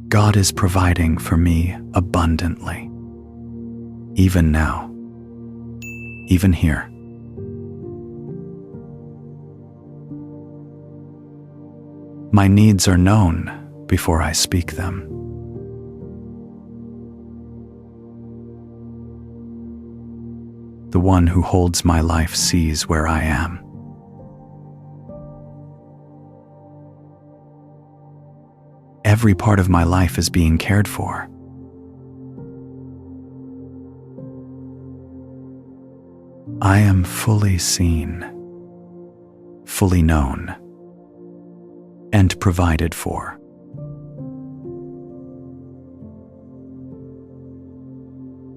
God is providing for me abundantly. Even now, even here. My needs are known before I speak them. The one who holds my life sees where I am. Every part of my life is being cared for. I am fully seen, fully known, and provided for.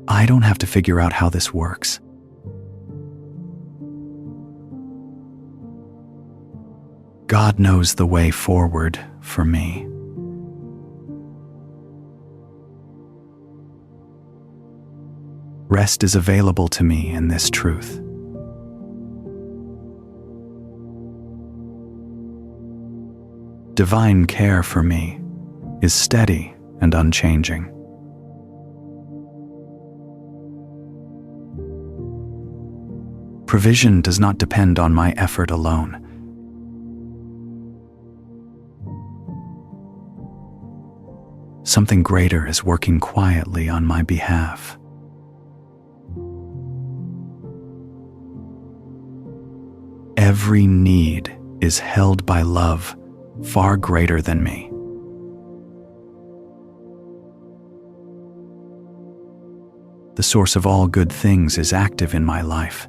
I don't have to figure out how this works. God knows the way forward for me. Rest is available to me in this truth. Divine care for me is steady and unchanging. Provision does not depend on my effort alone. Something greater is working quietly on my behalf. Every need is held by love far greater than me. The source of all good things is active in my life.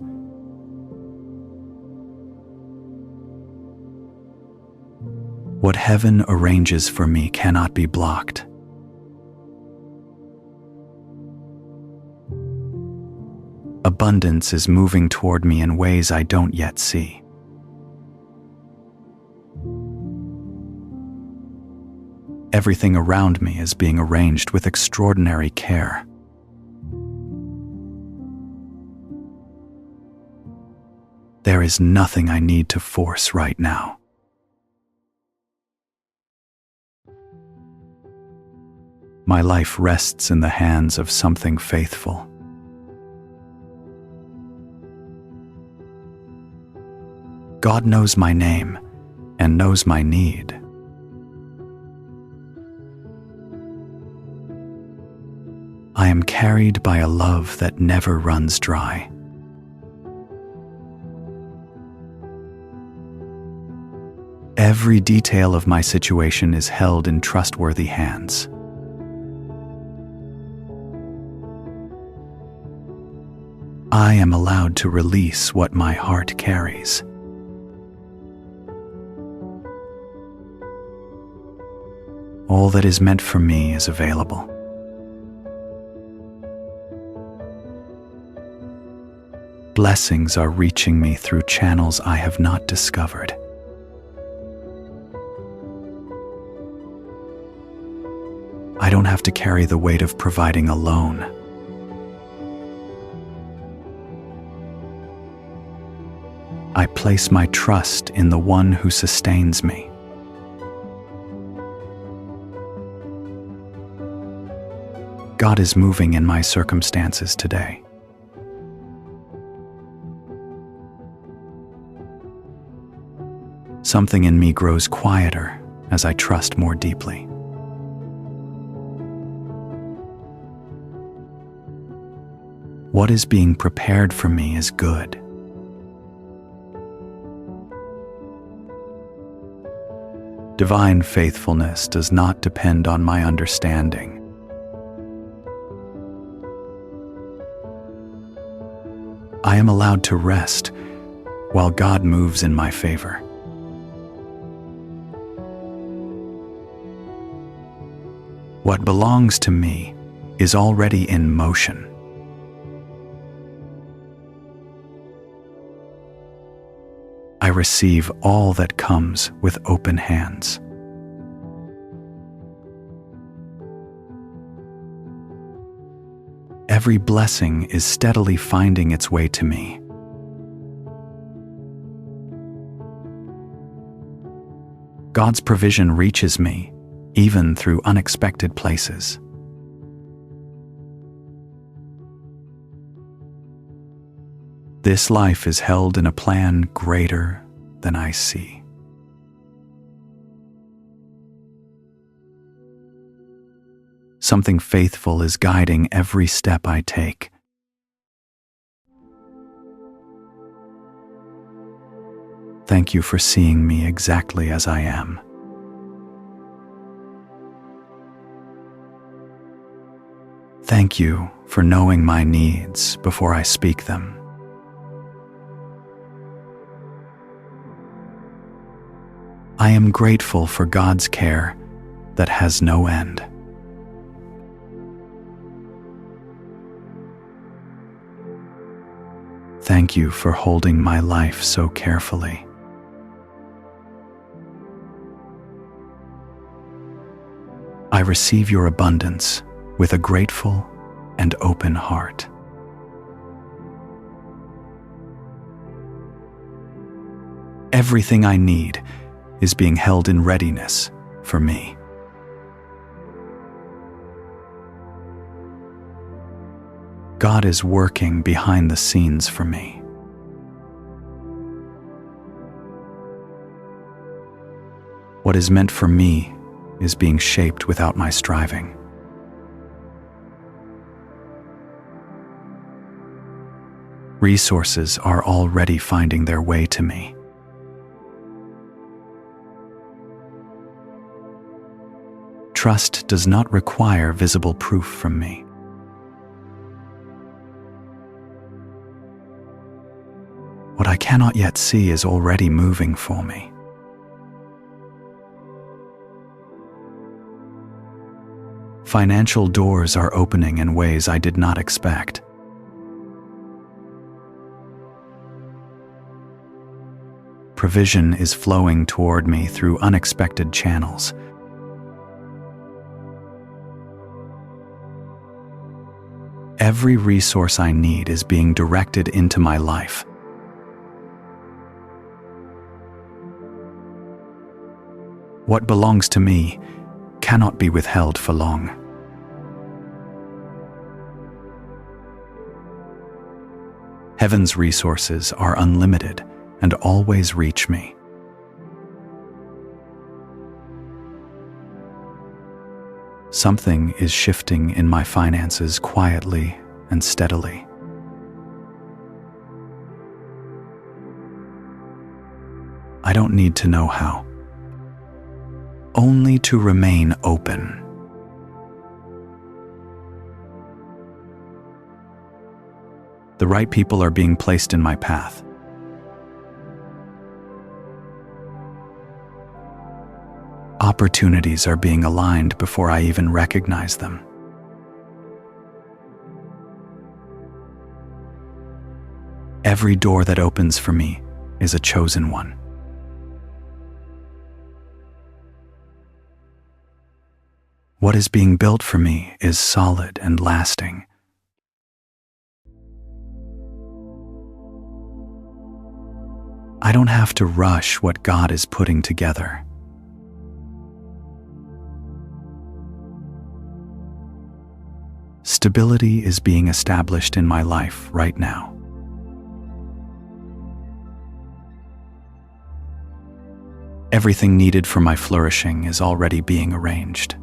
What heaven arranges for me cannot be blocked. Abundance is moving toward me in ways I don't yet see. Everything around me is being arranged with extraordinary care. There is nothing I need to force right now. My life rests in the hands of something faithful. God knows my name and knows my need. I am carried by a love that never runs dry. Every detail of my situation is held in trustworthy hands. I am allowed to release what my heart carries. All that is meant for me is available. Blessings are reaching me through channels I have not discovered. I don't have to carry the weight of providing alone. I place my trust in the one who sustains me. God is moving in my circumstances today. Something in me grows quieter as I trust more deeply. What is being prepared for me is good. Divine faithfulness does not depend on my understanding. I am allowed to rest while God moves in my favor. What belongs to me is already in motion. I receive all that comes with open hands. Every blessing is steadily finding its way to me. God's provision reaches me even through unexpected places. This life is held in a plan greater than I see. Something faithful is guiding every step I take. Thank you for seeing me exactly as I am. Thank you for knowing my needs before I speak them. I am grateful for God's care that has no end. Thank you for holding my life so carefully. I receive your abundance with a grateful and open heart. Everything I need is being held in readiness for me. God is working behind the scenes for me. What is meant for me is being shaped without my striving. Resources are already finding their way to me. Trust does not require visible proof from me. What I cannot yet see is already moving for me. Financial doors are opening in ways I did not expect. Provision is flowing toward me through unexpected channels. Every resource I need is being directed into my life. What belongs to me cannot be withheld for long. Heaven's resources are unlimited and always reach me. Something is shifting in my finances quietly and steadily. I don't need to know how, only to remain open. The right people are being placed in my path. Opportunities are being aligned before I even recognize them. Every door that opens for me is a chosen one. What is being built for me is solid and lasting. I don't have to rush what God is putting together. Stability is being established in my life right now. Everything needed for my flourishing is already being arranged.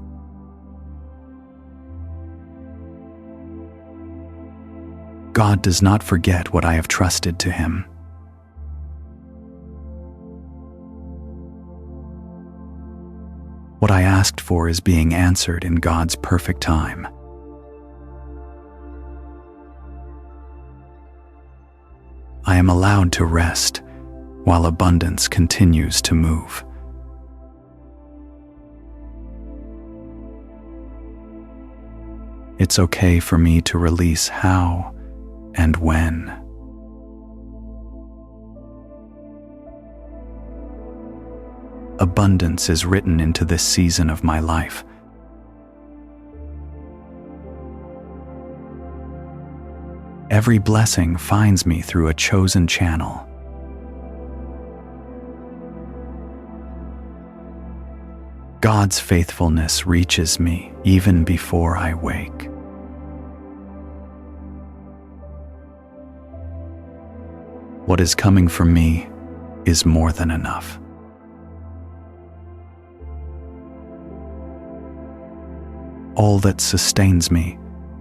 God does not forget what I have trusted to Him. What I asked for is being answered in God's perfect time. I am allowed to rest while abundance continues to move. It's okay for me to release how and when. Abundance is written into this season of my life. Every blessing finds me through a chosen channel. God's faithfulness reaches me even before I wake. What is coming from me is more than enough. All that sustains me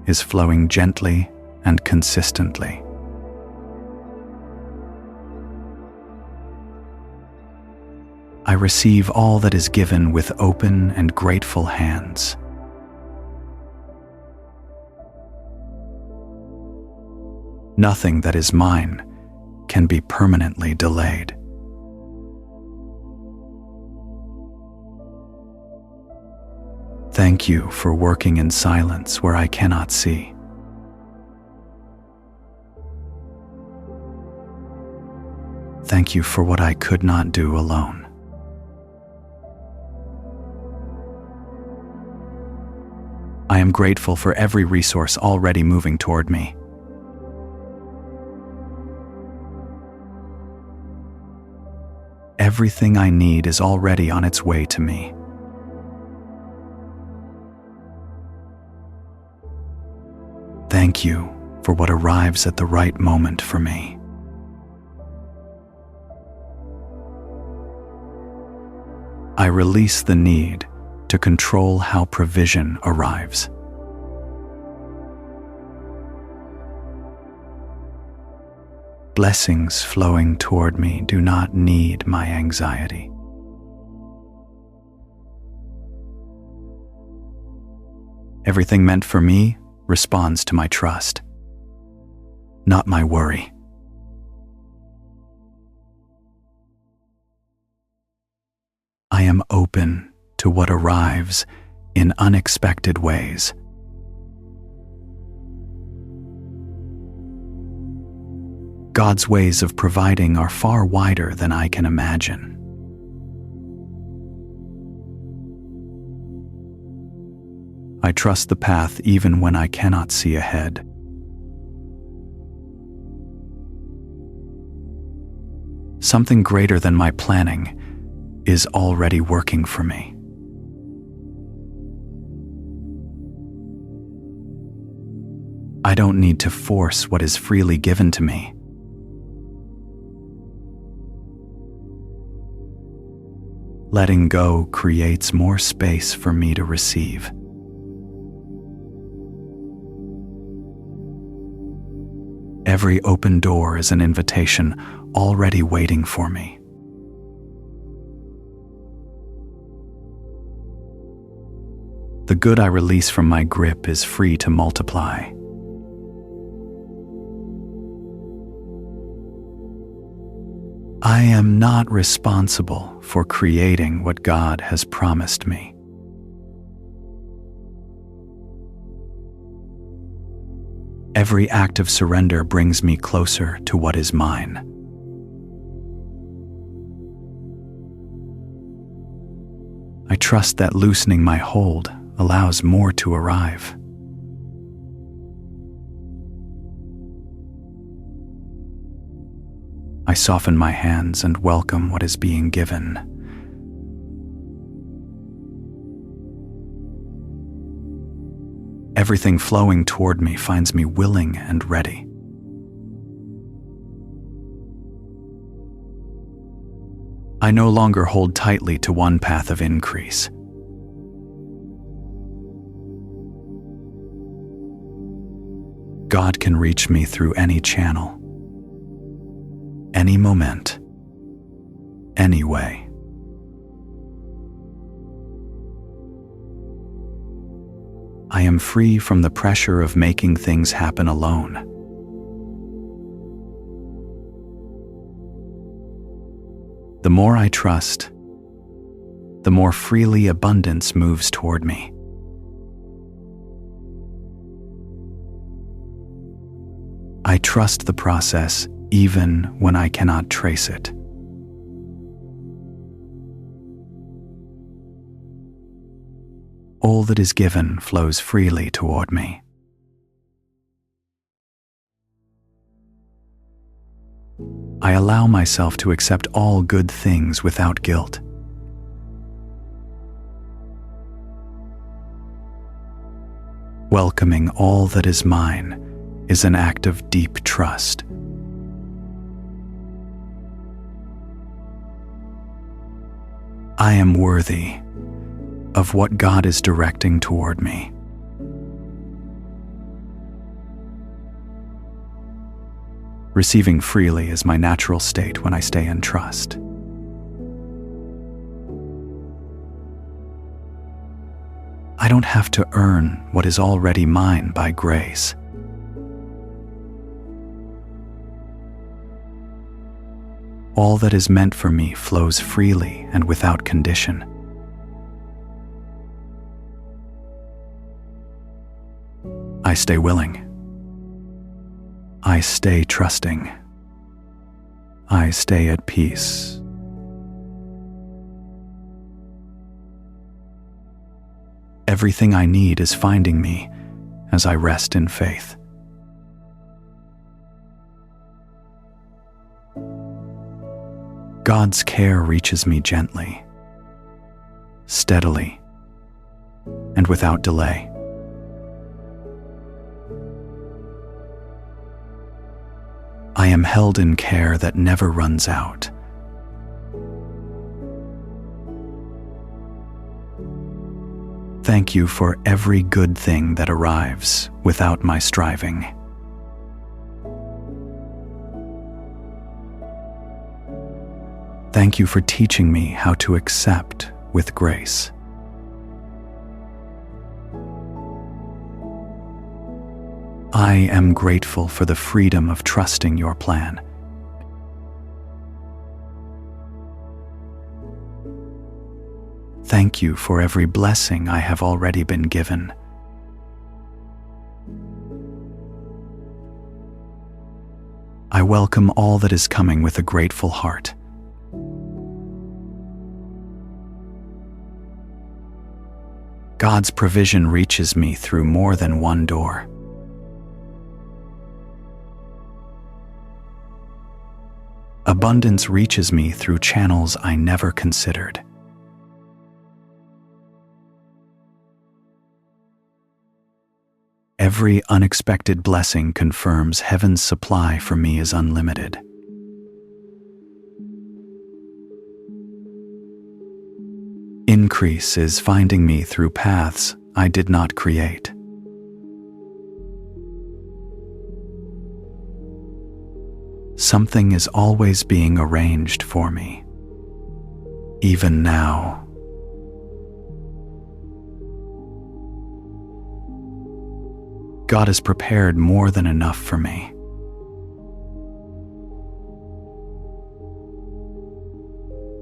is flowing gently and consistently. I receive all that is given with open and grateful hands. Nothing that is mine can be permanently delayed. Thank you for working in silence where I cannot see. Thank you for what I could not do alone. I am grateful for every resource already moving toward me. Everything I need is already on its way to me. Thank you for what arrives at the right moment for me. I release the need to control how provision arrives. Blessings flowing toward me do not need my anxiety. Everything meant for me responds to my trust, not my worry. I am open to what arrives in unexpected ways. God's ways of providing are far wider than I can imagine. I trust the path even when I cannot see ahead. Something greater than my planning is already working for me. I don't need to force what is freely given to me. Letting go creates more space for me to receive. Every open door is an invitation already waiting for me. The good I release from my grip is free to multiply. I am not responsible for creating what God has promised me. Every act of surrender brings me closer to what is mine. I trust that loosening my hold allows more to arrive. I soften my hands and welcome what is being given. Everything flowing toward me finds me willing and ready. I no longer hold tightly to one path of increase. God can reach me through any channel, any moment, any way. I am free from the pressure of making things happen alone. The more I trust, the more freely abundance moves toward me. I trust the process even when I cannot trace it. All that is given flows freely toward me. I allow myself to accept all good things without guilt. Welcoming all that is mine is an act of deep trust. I am worthy of what God is directing toward me. Receiving freely is my natural state when I stay in trust. I don't have to earn what is already mine by grace. All that is meant for me flows freely and without condition. I stay willing. I stay trusting. I stay at peace. Everything I need is finding me as I rest in faith. God's care reaches me gently, steadily, and without delay. I am held in care that never runs out. Thank you for every good thing that arrives without my striving. Thank you for teaching me how to accept with grace. I am grateful for the freedom of trusting your plan. Thank you for every blessing I have already been given. I welcome all that is coming with a grateful heart. God's provision reaches me through more than one door. Abundance reaches me through channels I never considered. Every unexpected blessing confirms heaven's supply for me is unlimited. Increase is finding me through paths I did not create. Something is always being arranged for me, even now. God has prepared more than enough for me.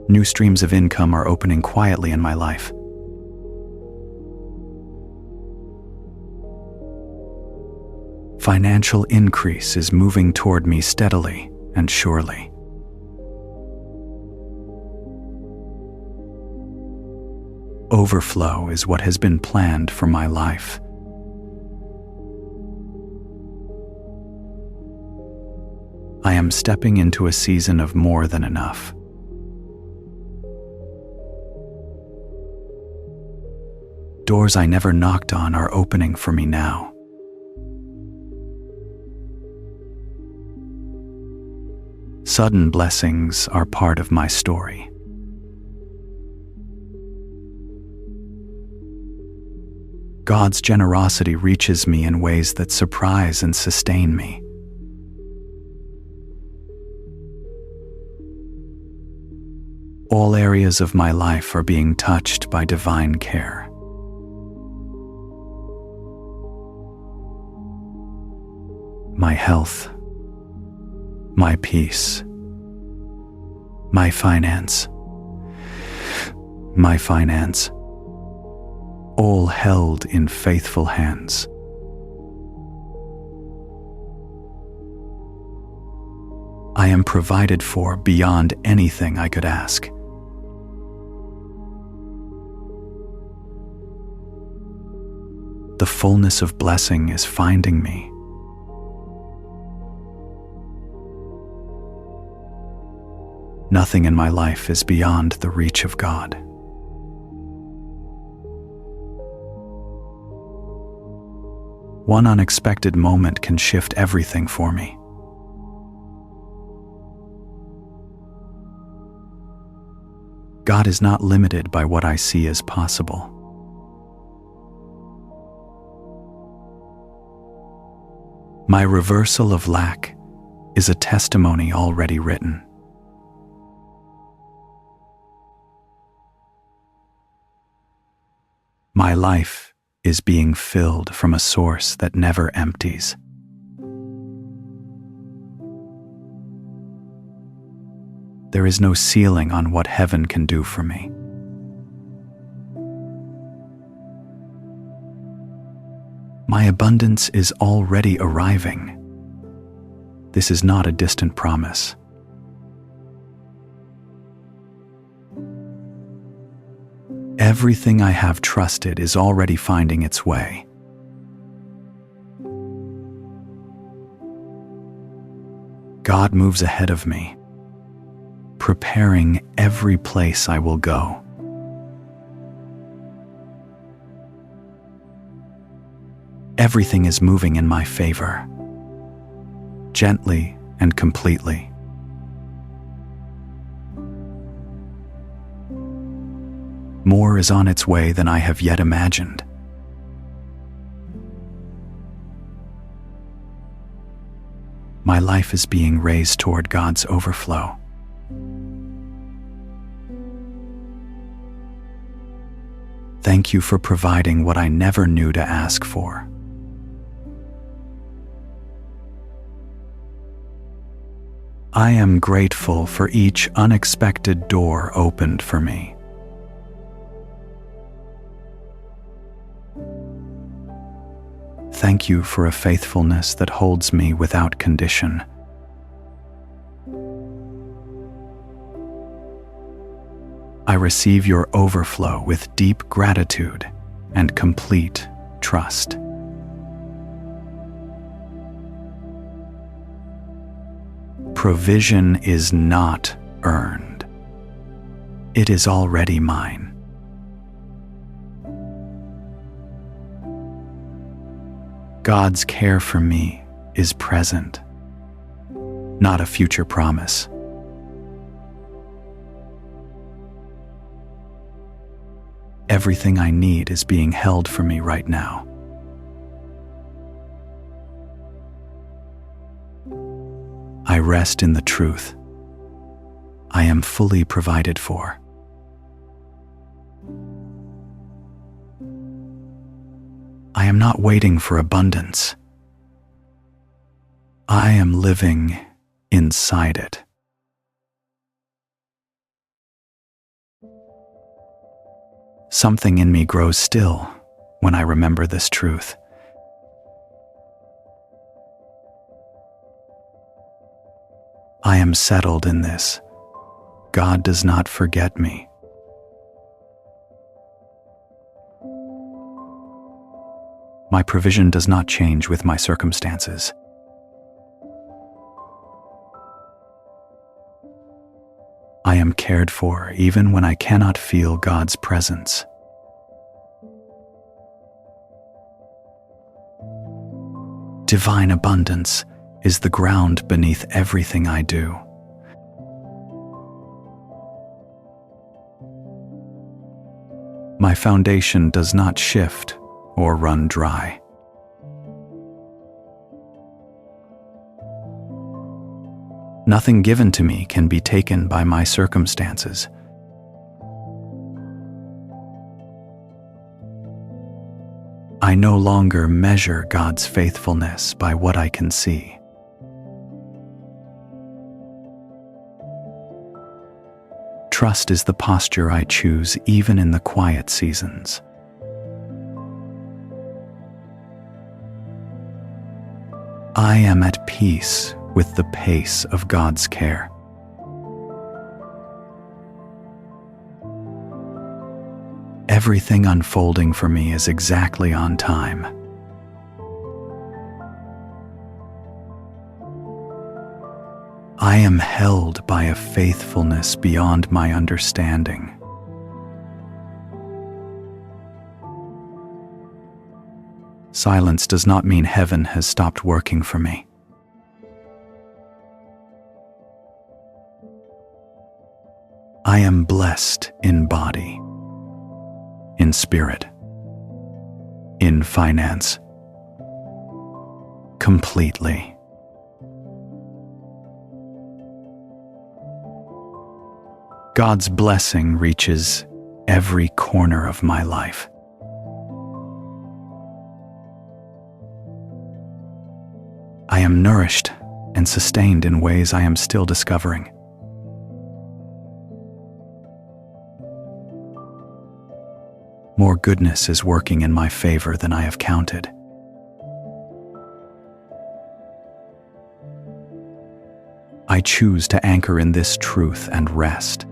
New streams of income are opening quietly in my life. Financial increase is moving toward me steadily and surely. Overflow is what has been planned for my life. I am stepping into a season of more than enough. Doors I never knocked on are opening for me now. Sudden blessings are part of my story. God's generosity reaches me in ways that surprise and sustain me. All areas of my life are being touched by divine care. My health, my peace, my finance, all held in faithful hands. I am provided for beyond anything I could ask. The fullness of blessing is finding me. Nothing in my life is beyond the reach of God. One unexpected moment can shift everything for me. God is not limited by what I see as possible. My reversal of lack is a testimony already written. My life is being filled from a source that never empties. There is no ceiling on what heaven can do for me. My abundance is already arriving. This is not a distant promise. Everything I have trusted is already finding its way. God moves ahead of me, preparing every place I will go. Everything is moving in my favor, gently and completely. More is on its way than I have yet imagined. My life is being raised toward God's overflow. Thank you for providing what I never knew to ask for. I am grateful for each unexpected door opened for me. Thank you for a faithfulness that holds me without condition. I receive your overflow with deep gratitude and complete trust. Provision is not earned. It is already mine. God's care for me is present, not a future promise. Everything I need is being held for me right now. I rest in the truth. I am fully provided for. I am not waiting for abundance. I am living inside it. Something in me grows still when I remember this truth. I am settled in this. God does not forget me. My provision does not change with my circumstances. I am cared for even when I cannot feel God's presence. Divine abundance is the ground beneath everything I do. My foundation does not shift or run dry. Nothing given to me can be taken by my circumstances. I no longer measure God's faithfulness by what I can see. Trust is the posture I choose even in the quiet seasons. I am at peace with the pace of God's care. Everything unfolding for me is exactly on time. I am held by a faithfulness beyond my understanding. Silence does not mean heaven has stopped working for me. I am blessed in body, in spirit, in finance, completely. God's blessing reaches every corner of my life. I am nourished and sustained in ways I am still discovering. More goodness is working in my favor than I have counted. I choose to anchor in this truth and rest.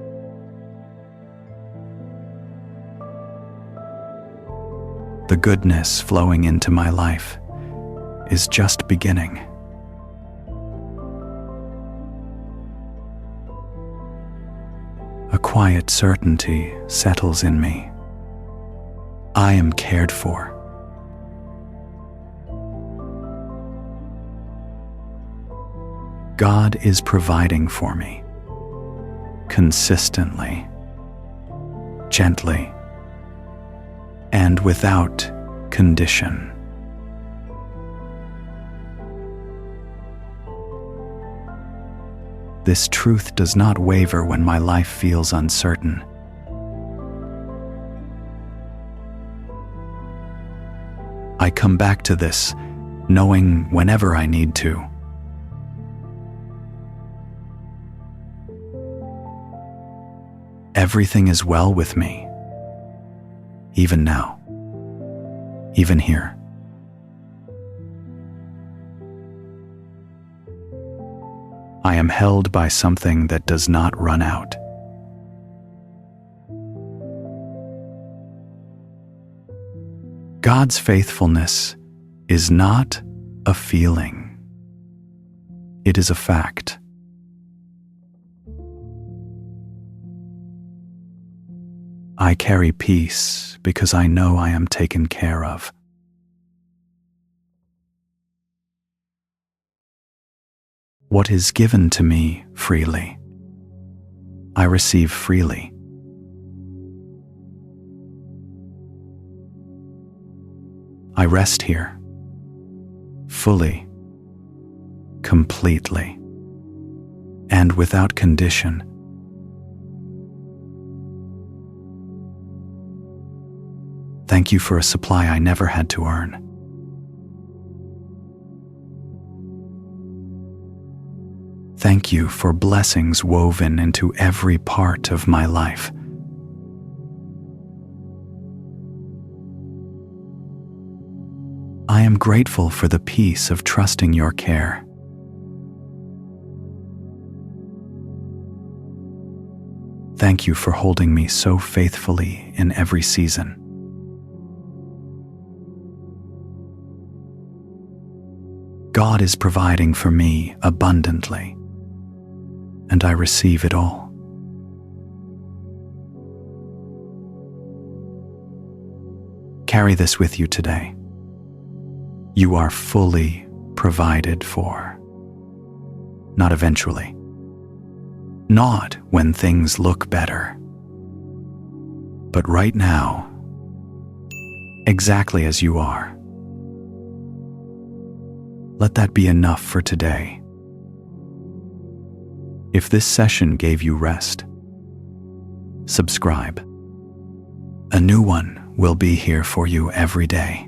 The goodness flowing into my life is just beginning. A quiet certainty settles in me. I am cared for. God is providing for me, consistently, gently, and without condition. This truth does not waver when my life feels uncertain. I come back to this, knowing whenever I need to. Everything is well with me, even now, even here. I am held by something that does not run out. God's faithfulness is not a feeling. It is a fact. I carry peace because I know I am taken care of. What is given to me freely, I receive freely. I rest here, fully, completely, and without condition. Thank you for a supply I never had to earn. Thank you for blessings woven into every part of my life. I am grateful for the peace of trusting your care. Thank you for holding me so faithfully in every season. God is providing for me abundantly, and I receive it all. Carry this with you today. You are fully provided for. Not eventually. Not when things look better. But right now, exactly as you are. Let that be enough for today. If this session gave you rest, subscribe. A new one will be here for you every day.